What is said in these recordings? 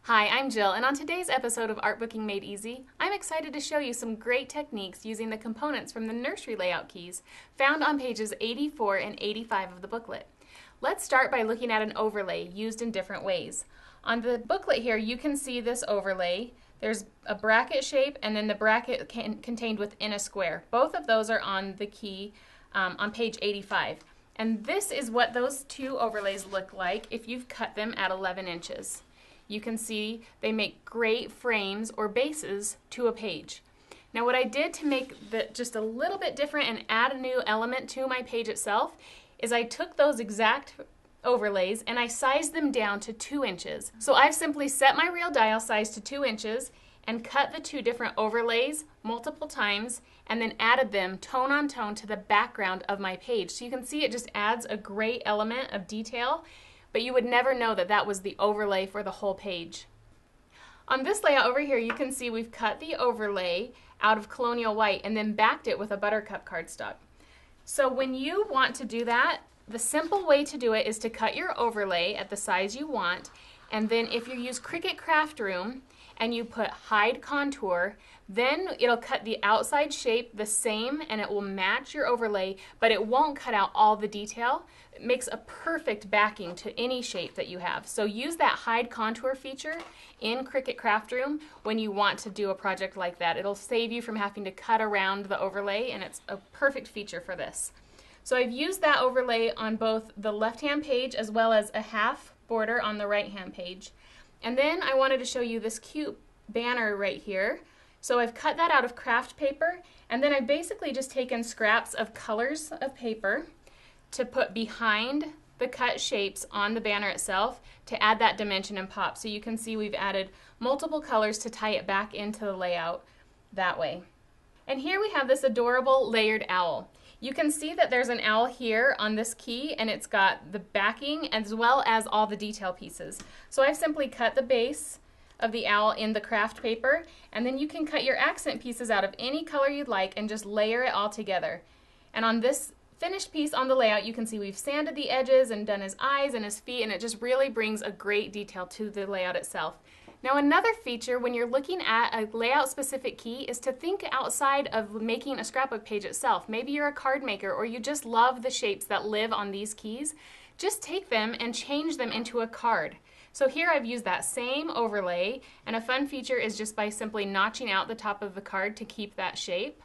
Hi, I'm Jill, and on today's episode of Artbooking Made Easy, I'm excited to show you some great techniques using the components from the nursery layout keys found on pages 84 and 85 of the booklet. Let's start by looking at an overlay used in different ways. On the booklet here, you can see this overlay. There's a bracket shape and then the bracket contained within a square. Both of those are on the key on page 85. And this is what those two overlays look like if you've cut them at 11 inches. You can see they make great frames or bases to a page. Now what I did to make that just a little bit different and add a new element to my page itself is I took those exact overlays and I sized them down to 2 inches. So I've simply set my real dial size to 2 inches and cut the two different overlays multiple times and then added them tone on tone to the background of my page. So you can see it just adds a great element of detail, but you would never know that that was the overlay for the whole page. On this layout over here, you can see we've cut the overlay out of Colonial White and then backed it with a Buttercup cardstock. So when you want to do that, the simple way to do it is to cut your overlay at the size you want, and then if you use Cricut Craft Room and you put Hide Contour, then it'll cut the outside shape the same and it will match your overlay, but it won't cut out all the detail. It makes a perfect backing to any shape that you have. So use that Hide Contour feature in Cricut Craft Room when you want to do a project like that. It'll save you from having to cut around the overlay, and it's a perfect feature for this. So I've used that overlay on both the left-hand page as well as a half border on the right-hand page. And then I wanted to show you this cute banner right here. So I've cut that out of craft paper, and then I've basically just taken scraps of colors of paper to put behind the cut shapes on the banner itself to add that dimension and pop. So you can see we've added multiple colors to tie it back into the layout that way. And here we have this adorable layered owl. You can see that there's an owl here on this key, and it's got the backing as well as all the detail pieces. So I've simply cut the base of the owl in the craft paper, and then you can cut your accent pieces out of any color you'd like and just layer it all together. And on this finished piece on the layout, you can see we've sanded the edges and done his eyes and his feet, and it just really brings a great detail to the layout itself. Now another feature when you're looking at a layout specific key is to think outside of making a scrapbook page itself. Maybe you're a card maker or you just love the shapes that live on these keys. Just take them and change them into a card. So here I've used that same overlay, and a fun feature is just by simply notching out the top of the card to keep that shape.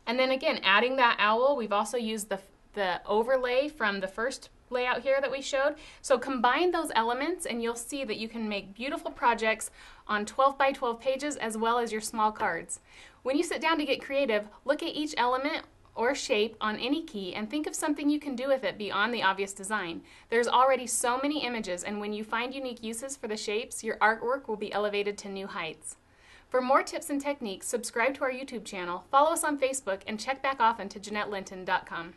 And then again, adding that owl, we've also used the overlay from the first layout here that we showed. So combine those elements and you'll see that you can make beautiful projects on 12 by 12 pages as well as your small cards. When you sit down to get creative, look at each element or shape on any key and think of something you can do with it beyond the obvious design. There's already so many images, and when you find unique uses for the shapes, your artwork will be elevated to new heights. For more tips and techniques, subscribe to our YouTube channel, follow us on Facebook, and check back often to JeanetteLinton.com.